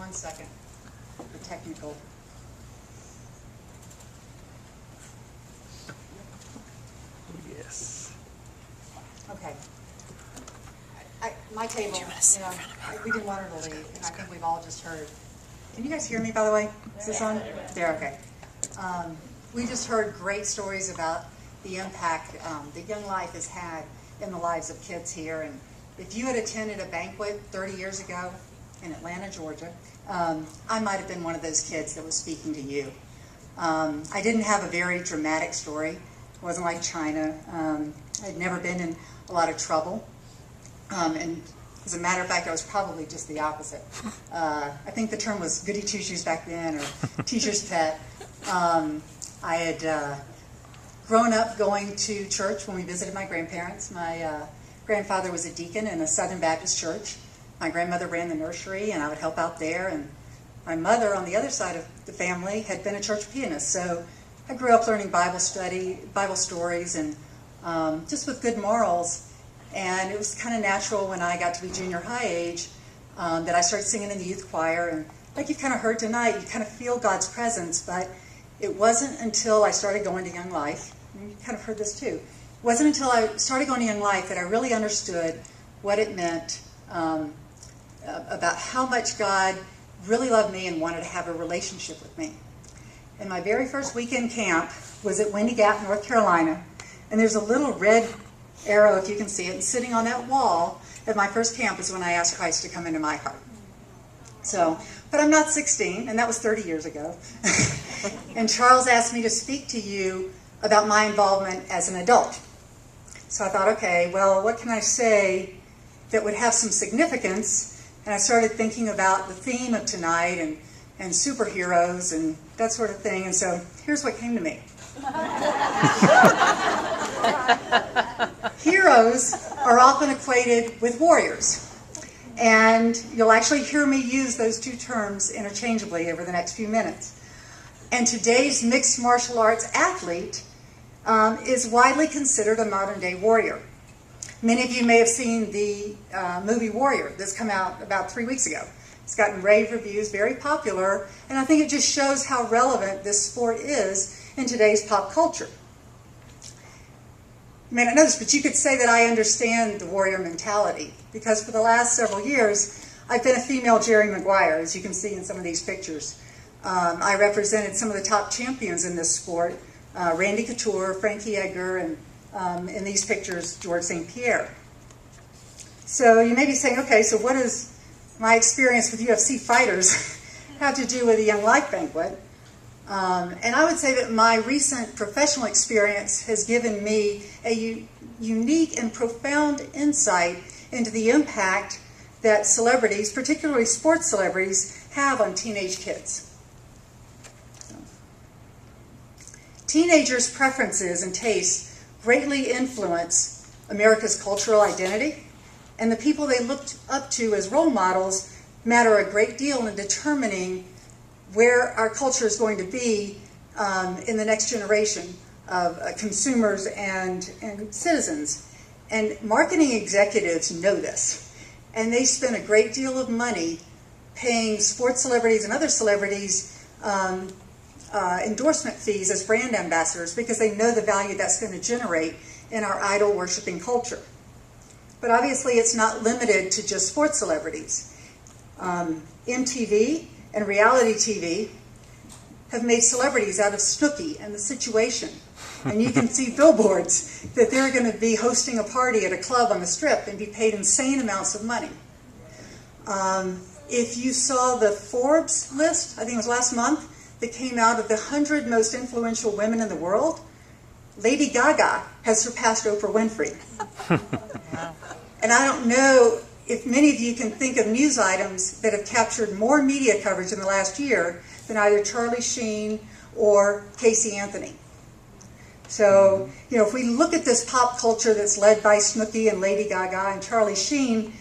1 second. The technical. Yes. Okay. My table, we didn't want her to leave, and I think we've all just heard. Can you guys hear me, by the way? Is this on? There, okay. We just heard great stories about the impact that Young Life has had in the lives of kids here. And if you had attended a banquet 30 years ago in Atlanta, Georgia, I might have been one of those kids that was speaking to you. I didn't have a very dramatic story. It wasn't like China. I'd never been in a lot of trouble. And as a matter of fact, I was probably just the opposite. I think the term was goody two-shoes back then, or teacher's pet. I had grown up going to church when we visited my grandparents. My grandfather was a deacon in a Southern Baptist church. My grandmother ran the nursery, and I would help out there. And my mother, on the other side of the family, had been a church pianist. So I grew up learning Bible study, Bible stories, and just with good morals. And it was kind of natural when I got to be junior high age that I started singing in the youth choir. And like you kind of heard tonight, you kind of feel God's presence. But it wasn't until I started going to Young Life, and you kind of heard this too, it wasn't until I started going to Young Life that I really understood what it meant about how much God really loved me and wanted to have a relationship with me. And my very first weekend camp was at Windy Gap, North Carolina. And there's a little red arrow, if you can see it, and sitting on that wall at my first camp is when I asked Christ to come into my heart. So, but I'm not 16, and that was 30 years ago. And Charles asked me to speak to you about my involvement as an adult. So I thought, okay, well, what can I say that would have some significance? And I started thinking about the theme of tonight and superheroes and that sort of thing. And so here's what came to me. Heroes are often equated with warriors. And you'll actually hear me use those two terms interchangeably over the next few minutes. And today's mixed martial arts athlete is widely considered a modern-day warrior. Many of you may have seen the movie Warrior that's come out about 3 weeks ago. It's gotten rave reviews, very popular, and I think it just shows how relevant this sport is in today's pop culture. You may not know this, but you could say that I understand the warrior mentality, because for the last several years, I've been a female Jerry Maguire, as you can see in some of these pictures. I represented some of the top champions in this sport, Randy Couture, Frankie Edgar, and in these pictures, George St. Pierre. So you may be saying, okay, so what does my experience with UFC fighters have to do with a Young Life banquet? And I would say that my recent professional experience has given me a unique and profound insight into the impact that celebrities, particularly sports celebrities, have on teenage kids. Teenagers' preferences and tastes greatly influence America's cultural identity, and the people they look up to as role models matter a great deal in determining where our culture is going to be in the next generation of consumers and citizens. And marketing executives know this, and they spend a great deal of money paying sports celebrities and other celebrities endorsement fees as brand ambassadors because they know the value that's going to generate in our idol-worshiping culture. But obviously it's not limited to just sports celebrities. MTV and reality TV have made celebrities out of Snooki and The Situation. And you can see billboards that they're going to be hosting a party at a club on the Strip and be paid insane amounts of money. If you saw the Forbes list, I think it was last month, that came out of the 100 most influential women in the world, Lady Gaga has surpassed Oprah Winfrey. And I don't know if many of you can think of news items that have captured more media coverage in the last year than either Charlie Sheen or Casey Anthony. So, if we look at this pop culture that's led by Snooki and Lady Gaga and Charlie Sheen,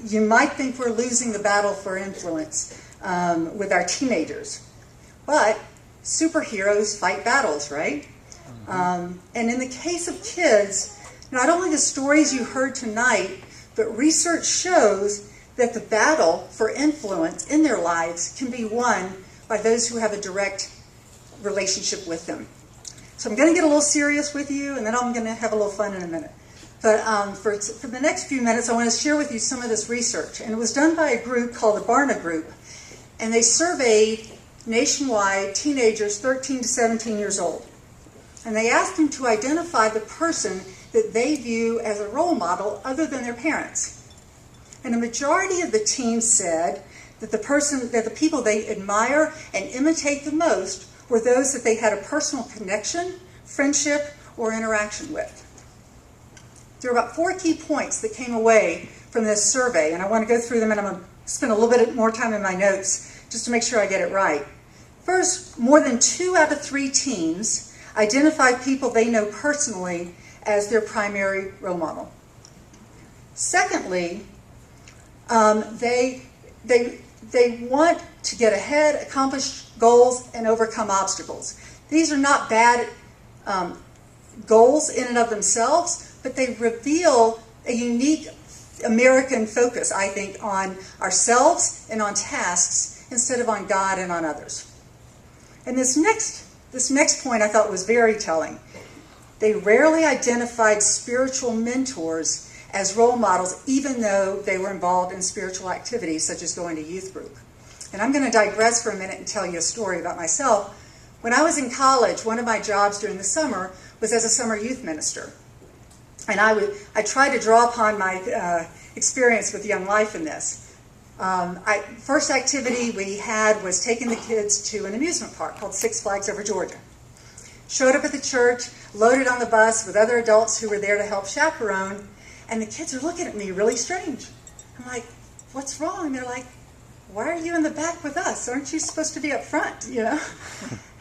you might think we're losing the battle for influence with our teenagers. But superheroes fight battles, right? And in the case of kids, not only the stories you heard tonight, but research shows that the battle for influence in their lives can be won by those who have a direct relationship with them. So I'm going to get a little serious with you, and then I'm going to have a little fun in a minute. But for the next few minutes, I want to share with you some of this research. And it was done by a group called the Barna Group, and they surveyed nationwide teenagers 13 to 17 years old. And they asked them to identify the person that they view as a role model other than their parents. And a majority of the teens said that the people they admire and imitate the most were those that they had a personal connection, friendship, or interaction with. There are about 4 key points that came away from this survey, and I want to go through them, and I'm going to spend a little bit more time in my notes just to make sure I get it right. First, more than 2 out of 3 teens identify people they know personally as their primary role model. Secondly, they want to get ahead, accomplish goals, and overcome obstacles. These are not bad goals in and of themselves, but they reveal a unique American focus, I think, on ourselves and on tasks instead of on God and on others. And this next point I thought was very telling. They rarely identified spiritual mentors as role models, even though they were involved in spiritual activities such as going to youth group. And I'm going to digress for a minute and tell you a story about myself. When I was in college, one of my jobs during the summer was as a summer youth minister. And I tried to draw upon my experience with Young Life in this. First activity we had was taking the kids to an amusement park called Six Flags Over Georgia. Showed up at the church, loaded on the bus with other adults who were there to help chaperone, and the kids are looking at me really strange. I'm like, what's wrong? And they're like, why are you in the back with us? Aren't you supposed to be up front, you know?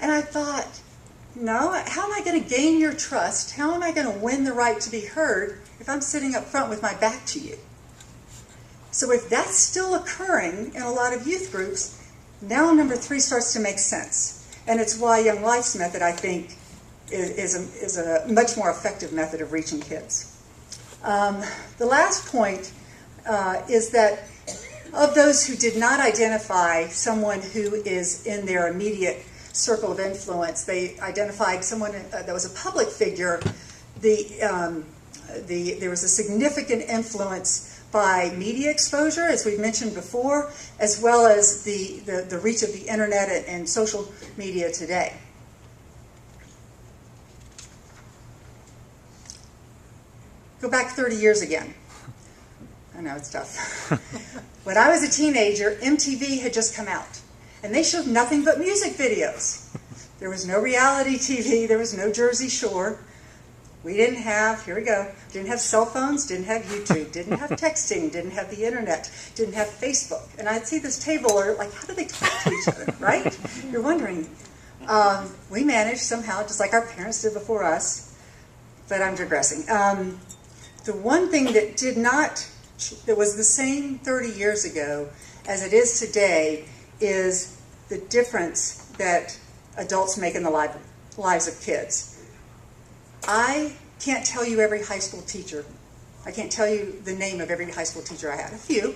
And I thought, no, how am I going to gain your trust? How am I going to win the right to be heard if I'm sitting up front with my back to you? So if that's still occurring in a lot of youth groups, now number 3 starts to make sense. And it's why Young Life's method, I think, is a much more effective method of reaching kids. The last point is that of those who did not identify someone who is in their immediate circle of influence, they identified someone that was a public figure. There was a significant influence by media exposure, as we've mentioned before, as well as the reach of the internet and social media today. Go back 30 years again. I know, it's tough. When I was a teenager, MTV had just come out, and they showed nothing but music videos. There was no reality TV, there was no Jersey Shore. We didn't have, here we go, didn't have cell phones, didn't have YouTube, didn't have texting, didn't have the internet, didn't have Facebook. And I'd see this table, or like, how do they talk to each other, right? You're wondering. We managed somehow, just like our parents did before us, but I'm digressing. The one thing that was the same 30 years ago as it is today is the difference that adults make in the lives of kids. I can't tell you every high school teacher. I can't tell you the name of every high school teacher I had. A few,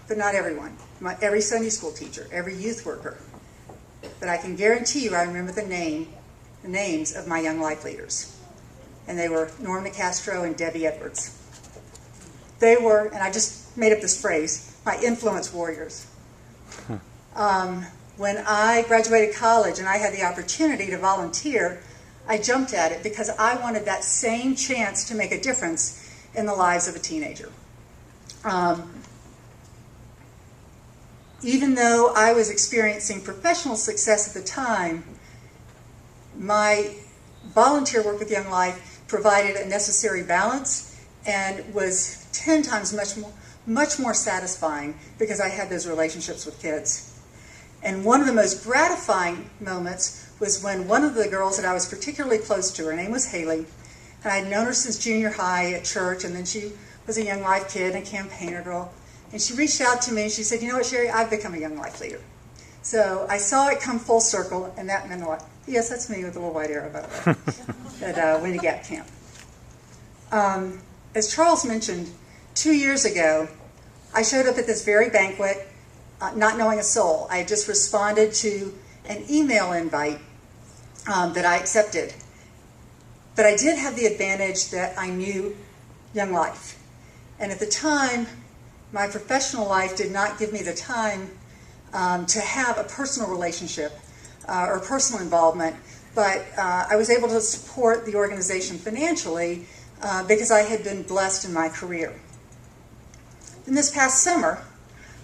but not everyone. Every Sunday school teacher, every youth worker. But I can guarantee you I remember the names of my Young Life leaders. And they were Norma Castro and Debbie Edwards. They were, and I just made up this phrase, my influence warriors. When I graduated college and I had the opportunity to volunteer, I jumped at it because I wanted that same chance to make a difference in the lives of a teenager. Even though I was experiencing professional success at the time, my volunteer work with Young Life provided a necessary balance and was 10 times much more satisfying because I had those relationships with kids. And one of the most gratifying moments was when one of the girls that I was particularly close to, her name was Haley, and I'd known her since junior high at church, and then she was a Young Life kid and a campaigner girl, and she reached out to me and she said, you know what, Sherry, I've become a Young Life leader. So I saw it come full circle, and that meant a lot. Yes, that's me with a little white arrow, by the way, at Windy Gap Camp. As Charles mentioned, 2 years ago, I showed up at this very banquet not knowing a soul. I had just responded to an email invite that I accepted. But I did have the advantage that I knew Young Life. And at the time, my professional life did not give me the time to have a personal relationship or personal involvement, but I was able to support the organization financially because I had been blessed in my career. And this past summer,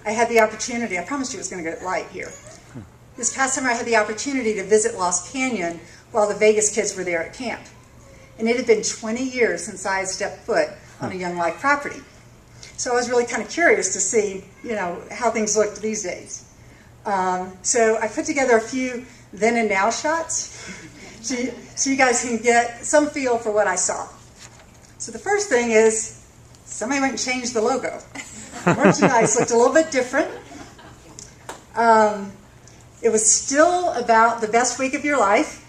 I had the opportunity, I promised you it was going to get light here. This past summer I had the opportunity to visit Lost Canyon while the Vegas kids were there at camp. And it had been 20 years since I had stepped foot on a Young Life property. So I was really kind of curious to see, how things looked these days. So I put together a few then and now shots so you guys can get some feel for what I saw. So the first thing is somebody went and changed the logo. The merchandise looked a little bit different. It was still about the best week of your life.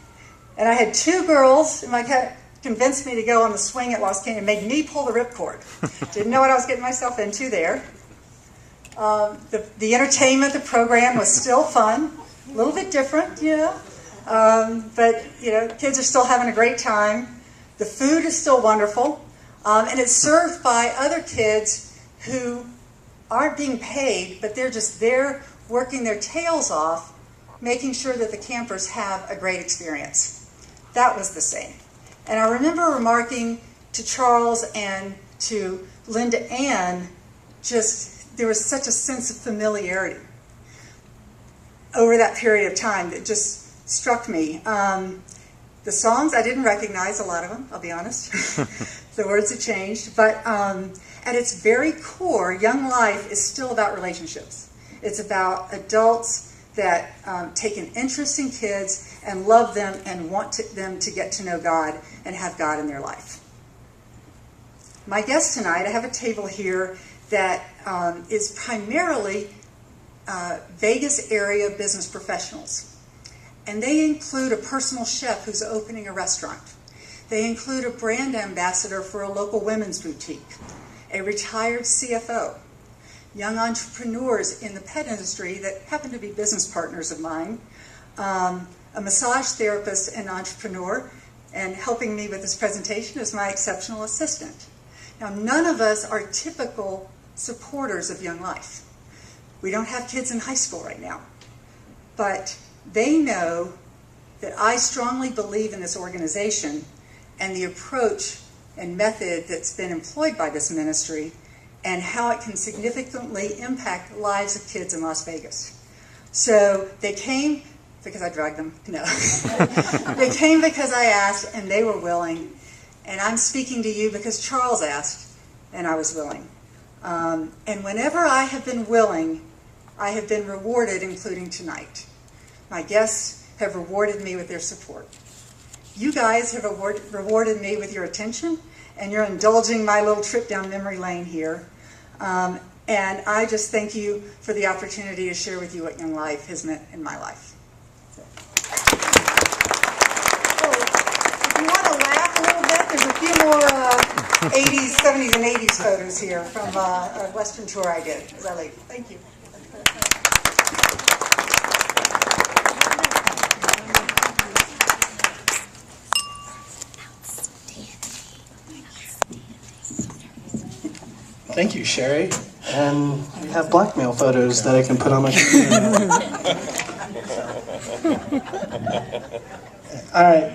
And I had two girls, and my cat convinced me to go on the swing at Lost Canyon and made me pull the ripcord. Didn't know what I was getting myself into there. The entertainment, the program was still fun, a little bit different, but kids are still having a great time. The food is still wonderful, and it's served by other kids who aren't being paid, but they're just there working their tails off, making sure that the campers have a great experience. That was the same. And I remember remarking to Charles and to Linda Ann, there was such a sense of familiarity over that period of time that just struck me. The songs, I didn't recognize a lot of them, I'll be honest. The words had changed. But at its very core, Young Life is still about relationships. It's about adults that take an interest in kids and love them and want them to get to know God and have God in their life. My guest tonight, I have a table here that is primarily Vegas area business professionals. And they include a personal chef who's opening a restaurant. They include a brand ambassador for a local women's boutique, a retired CFO, young entrepreneurs in the pet industry that happen to be business partners of mine, a massage therapist and entrepreneur, and helping me with this presentation is my exceptional assistant. Now, none of us are typical supporters of Young Life. We don't have kids in high school right now, but they know that I strongly believe in this organization and the approach and method that's been employed by this ministry and how it can significantly impact the lives of kids in Las Vegas. So they came because I dragged them? No. They came because I asked and they were willing. And I'm speaking to you because Charles asked and I was willing. And whenever I have been willing, I have been rewarded, including tonight. My guests have rewarded me with their support. You guys have rewarded me with your attention, and you're indulging my little trip down memory lane here. And I just thank you for the opportunity to share with you what Young Life has meant in my life. So, if you want to laugh a little bit, there's a few more 80s, 70s, and 80s photos here from a Western tour I did as I leave. Thank you. Thank you, Sherry. And we have blackmail photos that I can put on my computer. All right.